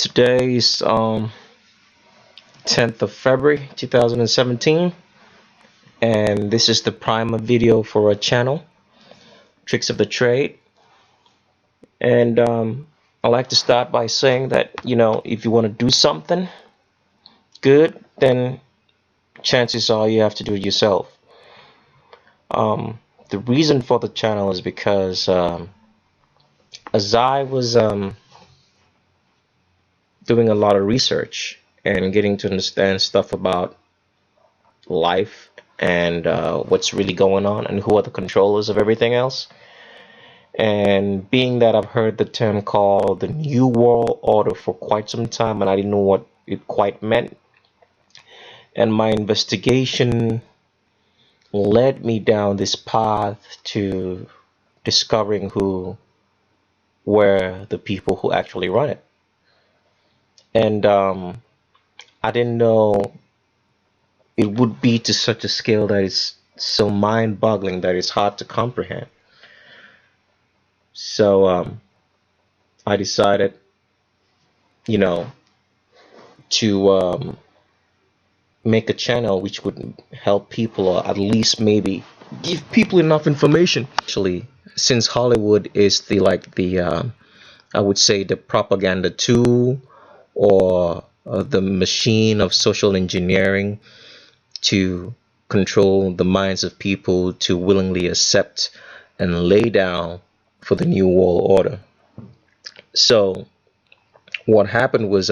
Today is 10th of February 2017, and this is the primer video for our channel, Tricks of the Trade. And I like to start by saying that, if you want to do something good, then chances are you have to do it yourself. The reason for the channel is because as I was doing a lot of research and getting to understand stuff about life and what's really going on and who are the controllers of everything else, and being that I've heard the term called the New World Order for quite some time and I didn't know what it quite meant, and my investigation led me down this path to discovering who were the people who actually run it. And I didn't know it would be to such a scale that it's so mind-boggling that it's hard to comprehend. So I decided, to make a channel which would help people, or at least maybe give people enough information. Actually, since Hollywood is I would say the propaganda tool, or the machine of social engineering to control the minds of people to willingly accept and lay down for the New World Order. So what happened was,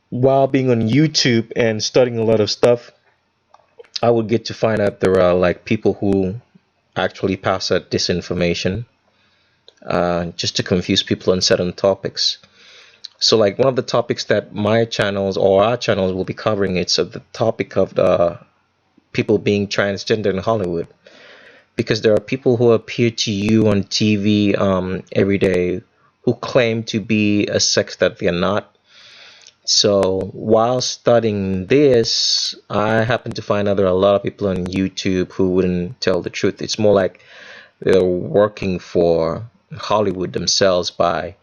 while being on YouTube and studying a lot of stuff, I would get to find out there are like people who actually pass out disinformation just to confuse people on certain topics. So like one of the topics that my channels or our channels will be covering, it's the topic of the people being transgender in Hollywood, because there are people who appear to you on TV every day who claim to be a sex that they're not. So while studying this, I happen to find out there are a lot of people on YouTube who wouldn't tell the truth. It's more like they're working for Hollywood themselves by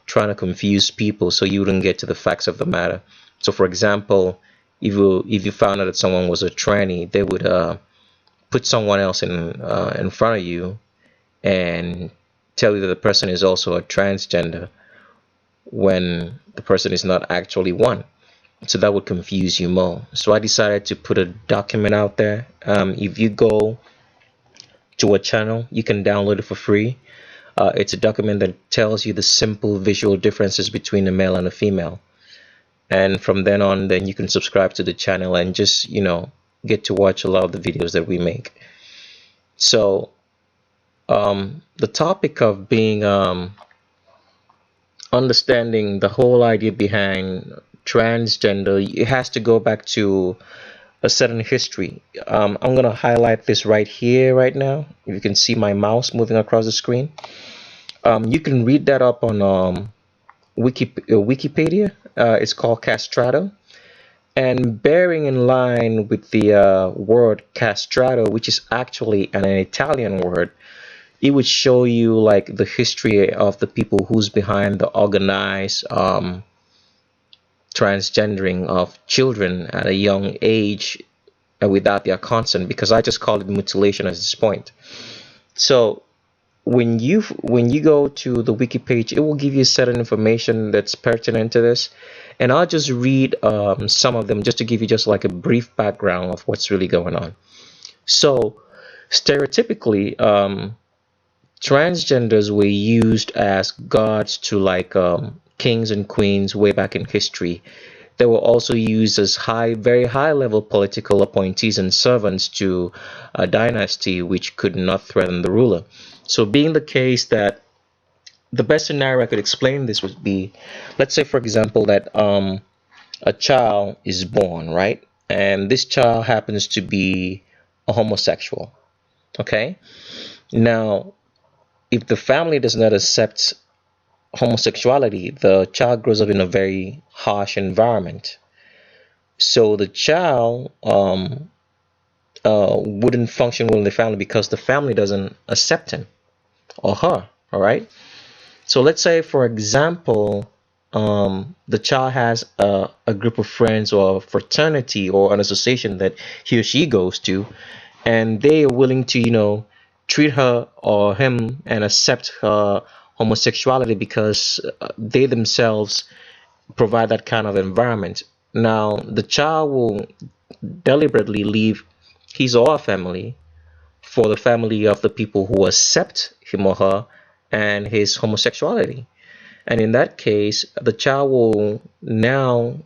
trying to confuse people so you wouldn't get to the facts of the matter. So for example, if you found out that someone was a tranny, they would put someone else in front of you and tell you that the person is also a transgender when the person is not actually one. So that would confuse you more. So I decided to put a document out there. If you go to a channel, you can download it for free. It's a document that tells you the simple visual differences between a male and a female. And from then on, then you can subscribe to the channel and just, get to watch a lot of the videos that we make. So the topic of being understanding the whole idea behind transgender, it has to go back to a certain history. I'm going to highlight this right here right now. If you can see my mouse moving across the screen, you can read that up on Wikipedia. It's called castrato. And bearing in line with the word castrato, which is actually an Italian word, it would show you like the history of the people who's behind the organized transgendering of children at a young age without their consent, because I just call it mutilation at this point. So when you go to the wiki page, it will give you certain information that's pertinent to this, and I'll just read some of them just to give you just like a brief background of what's really going on. So stereotypically, transgenders were used as gods to like kings and queens way back in history. They were also used as very high level political appointees and servants to a dynasty which could not threaten the ruler. So being the case that the best scenario I could explain this would be, let's say for example that a child is born, right? And this child happens to be a homosexual. Okay? Now, if the family does not accept homosexuality, the child grows up in a very harsh environment. So the child wouldn't function well in the family because the family doesn't accept him or her. All right. So let's say, for example, the child has a group of friends or a fraternity or an association that he or she goes to, and they are willing to, treat her or him and accept her homosexuality because they themselves provide that kind of environment. Now, the child will deliberately leave his or her family for the family of the people who accept him or her and his homosexuality. And in that case, the child will now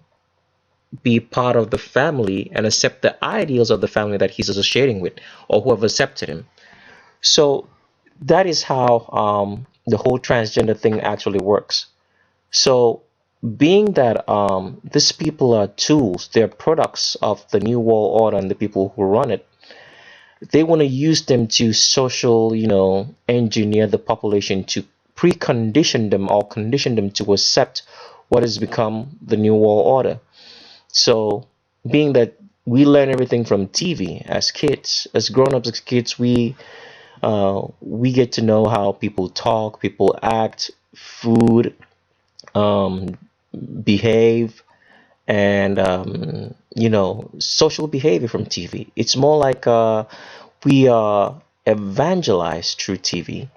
be part of the family and accept the ideals of the family that he's associating with or who have accepted him. So that is how the whole transgender thing actually works. So, being that these people are tools, they're products of the New World Order and the people who run it, they want to use them to social, engineer the population to precondition them or condition them to accept what has become the New World Order. So, being that we learn everything from TV as kids, as grown-ups, as kids, we get to know how people talk, people act, food, um, behave, and social behavior from TV. It's more like we are evangelized through TV,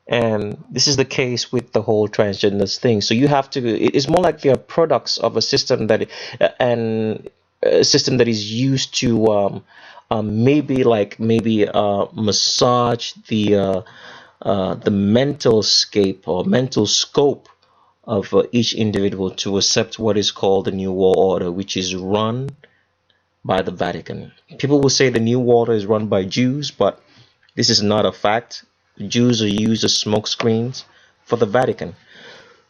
and this is the case with the whole transgenders thing. So you have to. It's more like you're products of a system that and a system that is used to maybe massage the mental scape or mental scope of each individual to accept what is called the New World Order, which is run by the Vatican. People will say the New World Order is run by Jews, but this is not a fact. Jews are used as smokescreens for the Vatican.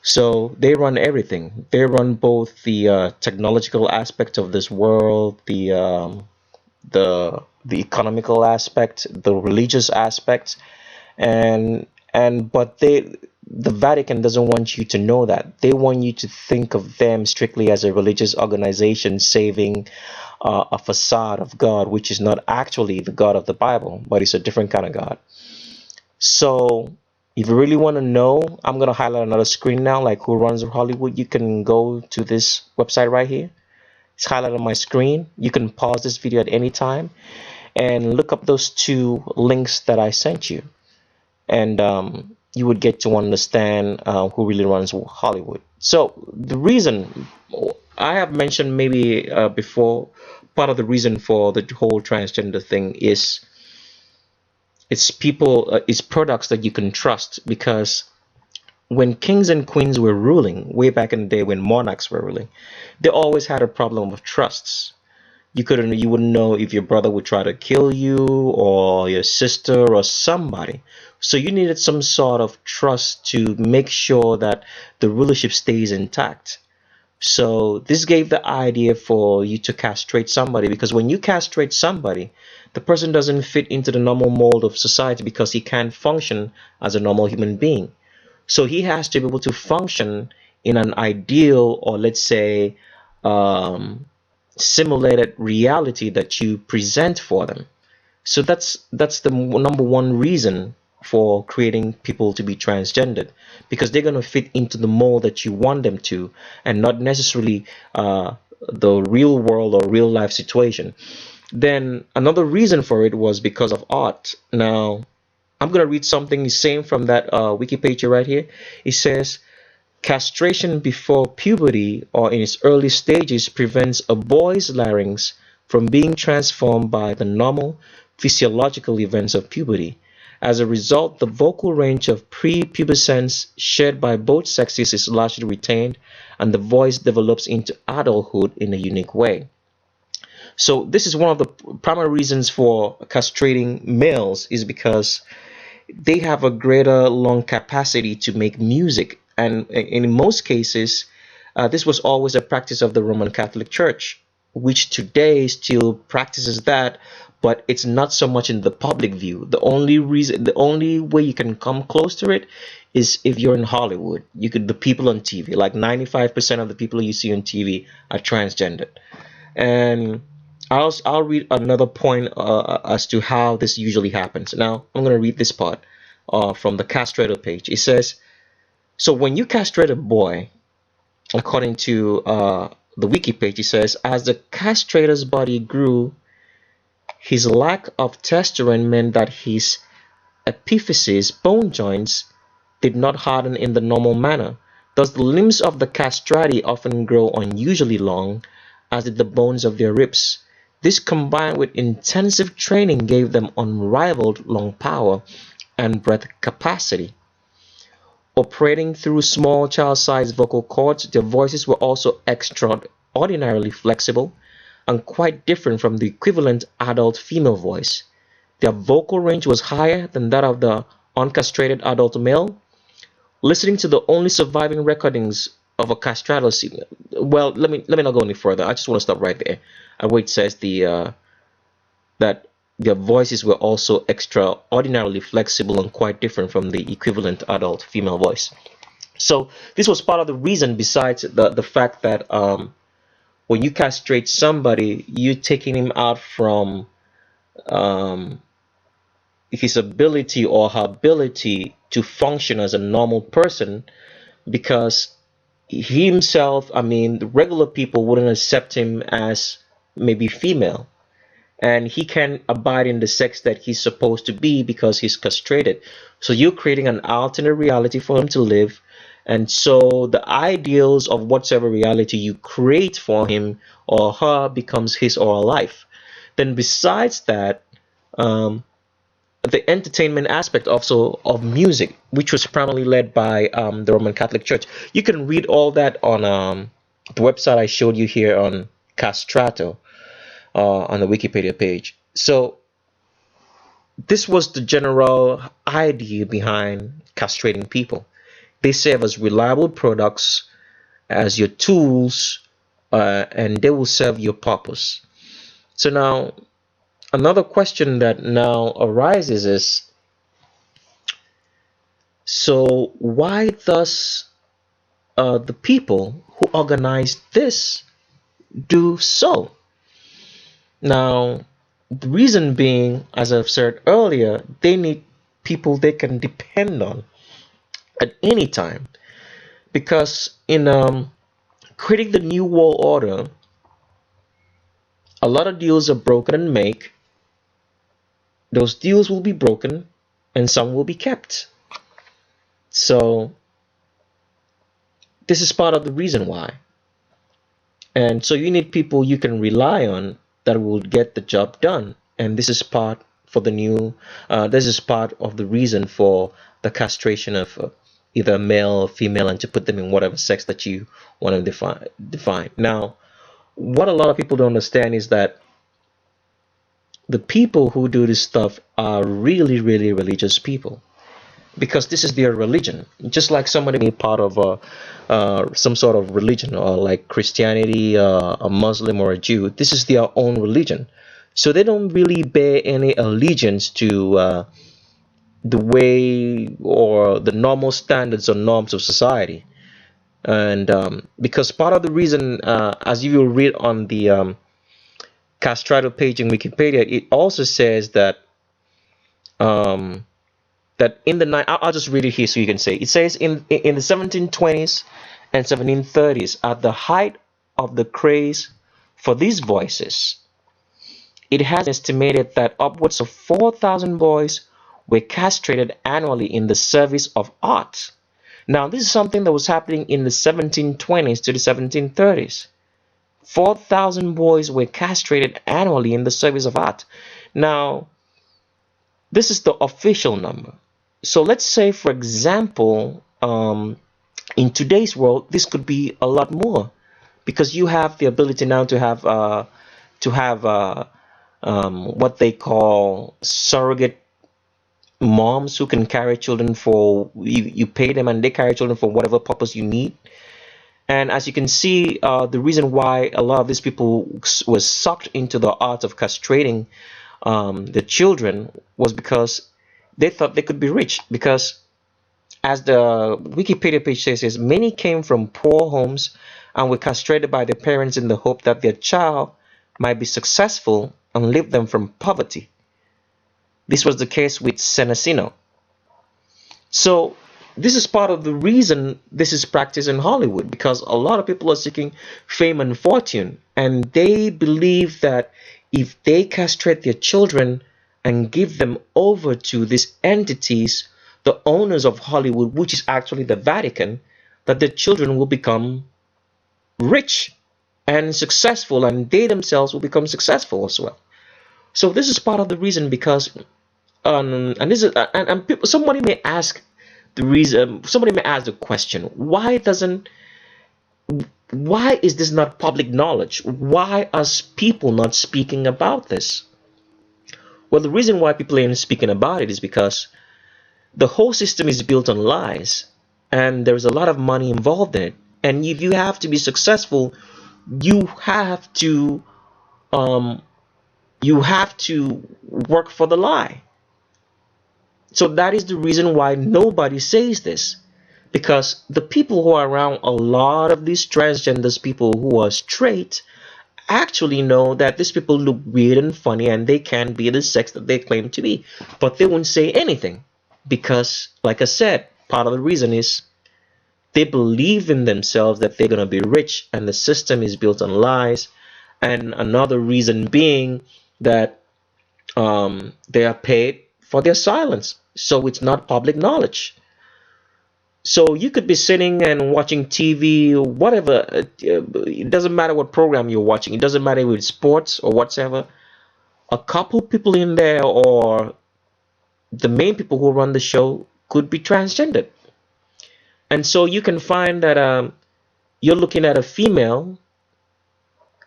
So they run everything. They run both the technological aspect of this world, the economical aspect, the religious aspect, but the Vatican doesn't want you to know that. They want you to think of them strictly as a religious organization saving a facade of God, which is not actually the God of the Bible, but it's a different kind of God. So if you really want to know, I'm going to highlight another screen now, like who runs Hollywood. You can go to this website right here. It's highlighted on my screen. You can pause this video at any time and look up those two links that I sent you, and you would get to understand who really runs Hollywood. So the reason I have mentioned maybe before, part of the reason for the whole transgender thing is it's products that you can trust, because when kings and queens were ruling way back in the day, when monarchs were ruling, they always had a problem with trusts. You wouldn't know if your brother would try to kill you or your sister or somebody. So you needed some sort of trust to make sure that the rulership stays intact. So this gave the idea for you to castrate somebody, because when you castrate somebody, the person doesn't fit into the normal mold of society because he can't function as a normal human being. So he has to be able to function in an ideal, or let's say um, simulated reality that you present for them. So that's the number one reason for creating people to be transgendered, because they're going to fit into the mold that you want them to, and not necessarily the real world or real life situation. Then another reason for it was because of art. Now, I'm going to read something same from that Wikipedia right here. It says, castration before puberty or in its early stages prevents a boy's larynx from being transformed by the normal physiological events of puberty. As a result, the vocal range of prepubescence shared by both sexes is largely retained, and the voice develops into adulthood in a unique way. So this is one of the primary reasons for castrating males, is because they have a greater lung capacity to make music. And in most cases, this was always a practice of the Roman Catholic Church, which today still practices that, but it's not so much in the public view. The only way you can come close to it is if you're in Hollywood. The people on TV, like 95% of the people you see on TV are transgendered. And I'll read another point as to how this usually happens. Now, I'm going to read this part from the castrator page. It says, so when you castrate a boy, according to the wiki page, it says, as the castrator's body grew, his lack of testosterone meant that his epiphysis bone joints did not harden in the normal manner. Thus, the limbs of the castrati often grow unusually long, as did the bones of their ribs. This, combined with intensive training, gave them unrivaled lung power and breath capacity. Operating through small child-sized vocal cords, their voices were also extraordinarily flexible and quite different from the equivalent adult female voice. Their vocal range was higher than that of the uncastrated adult male. Listening to the only surviving recordings of a castrated female. Well, let me not go any further. I just want to stop right there. And where it says that their voices were also extraordinarily flexible and quite different from the equivalent adult female voice. So this was part of the reason, besides the fact that when you castrate somebody, you're taking him out from um, his ability or her ability to function as a normal person, because he himself, I mean, the regular people wouldn't accept him as maybe female, and he can abide in the sex that he's supposed to be because he's castrated. So you're creating an alternate reality for him to live. And so the ideals of whatever reality you create for him or her becomes his or her life. Then besides that, um, the entertainment aspect also of music, which was primarily led by the Roman Catholic Church. You can read all that on the website I showed you here on Castrato, on the Wikipedia page. So this was the general idea behind castrating people. They serve as reliable products, as your tools, and they will serve your purpose. So now, another question that now arises is, so why does the people who organized this do so? Now, the reason being, as I've said earlier, they need people they can depend on at any time. Because in creating the New World Order, a lot of deals are broken and make. Those deals will be broken and some will be kept. So this is part of the reason why. And so you need people you can rely on that will get the job done. And this is part for the new. This is part of the reason for the castration of either male or female, and to put them in whatever sex that you want to define. Now, what a lot of people don't understand is that the people who do this stuff are really, really religious people, because this is their religion. Just like somebody being part of some sort of religion, or like Christianity, a Muslim, or a Jew, this is their own religion. So they don't really bear any allegiance to the way or the normal standards or norms of society. And because part of the reason, as you will read on the Castrato page in Wikipedia, it also says that um, in the night, I'll just read it here so you can say. It says in the 1720s and 1730s, at the height of the craze for these voices, it has estimated that upwards of 4,000 boys were castrated annually in the service of art. Now, this is something that was happening in the 1720s to the 1730s. 4,000 boys were castrated annually in the service of art. Now, this is the official number. So let's say, for example, in today's world, this could be a lot more, because you have the ability now to have what they call surrogate moms who can carry children for you. You pay them and they carry children for whatever purpose you need. And as you can see, the reason why a lot of these people were sucked into the art of castrating the children was because they thought they could be rich. Because as the Wikipedia page says, many came from poor homes and were castrated by their parents in the hope that their child might be successful and lift them from poverty. This was the case with Senesino. So this is part of the reason this is practiced in Hollywood, because a lot of people are seeking fame and fortune, and they believe that if they castrate their children and give them over to these entities, the owners of Hollywood, which is actually the Vatican, that the children will become rich and successful, and they themselves will become successful as well. So this is part of the reason, because and this is and people, somebody may ask the question, why is this not public knowledge? Why are people not speaking about this? Well, the reason why people ain't speaking about it is because the whole system is built on lies, and there's a lot of money involved in it. And if you have to be successful, you have to um, work for the lie. So that is the reason why nobody says this, because the people who are around a lot of these transgenders, people who are straight, actually know that these people look weird and funny and they can't be the sex that they claim to be, but they won't say anything because, like I said, part of the reason is they believe in themselves that they're going to be rich, and the system is built on lies. And another reason being that they are paid for their silence, so it's not public knowledge. So you could be sitting and watching TV or whatever. It doesn't matter what program you're watching. It doesn't matter if it's sports or whatever. A couple people in there, or the main people who run the show, could be transgendered. And so you can find that you're looking at a female,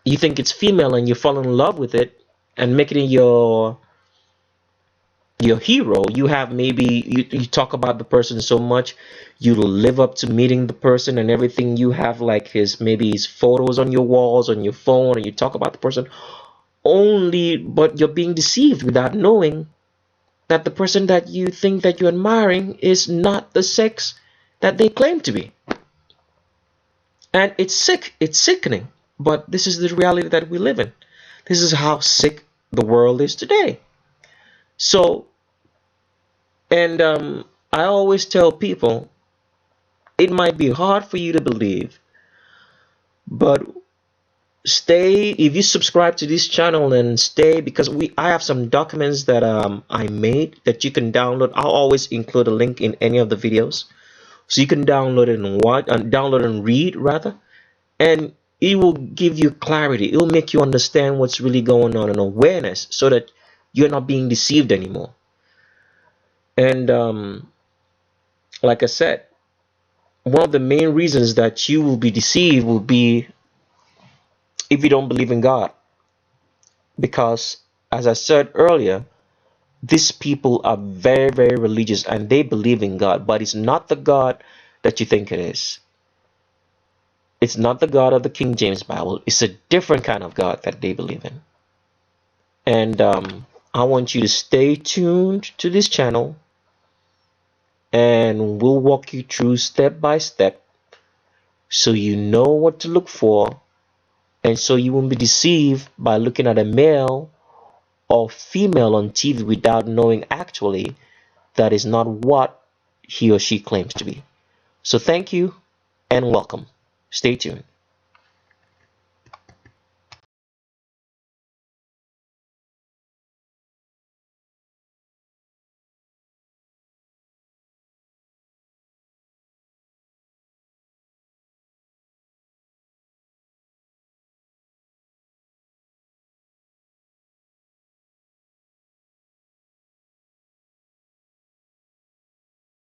you think it's female, and you fall in love with it and make it your hero. You have maybe you talk about the person so much, you live up to meeting the person and everything. You have like his photos on your walls on your phone, and you talk about the person only, but you're being deceived without knowing that the person that you think that you're admiring is not the sex that they claim to be. And it's sickening, but this is the reality that we live in. This is how sick the world is today. So, and I always tell people, it might be hard for you to believe, but stay. If you subscribe to this channel and stay, because I have some documents that I made that you can download. I'll always include a link in any of the videos, so you can download it and download and read rather, and it will give you clarity. It will make you understand what's really going on, and awareness, so that you're not being deceived anymore. And like I said, one of the main reasons that you will be deceived will be if you don't believe in God. Because, as I said earlier, these people are very, very religious and they believe in God, but it's not the God that you think it is. It's not the God of the King James Bible. It's a different kind of God that they believe in. And I want you to stay tuned to this channel, and we'll walk you through step by step, so you know what to look for, and so you won't be deceived by looking at a male or female on TV without knowing actually that is not what he or she claims to be. So thank you and welcome. Stay tuned.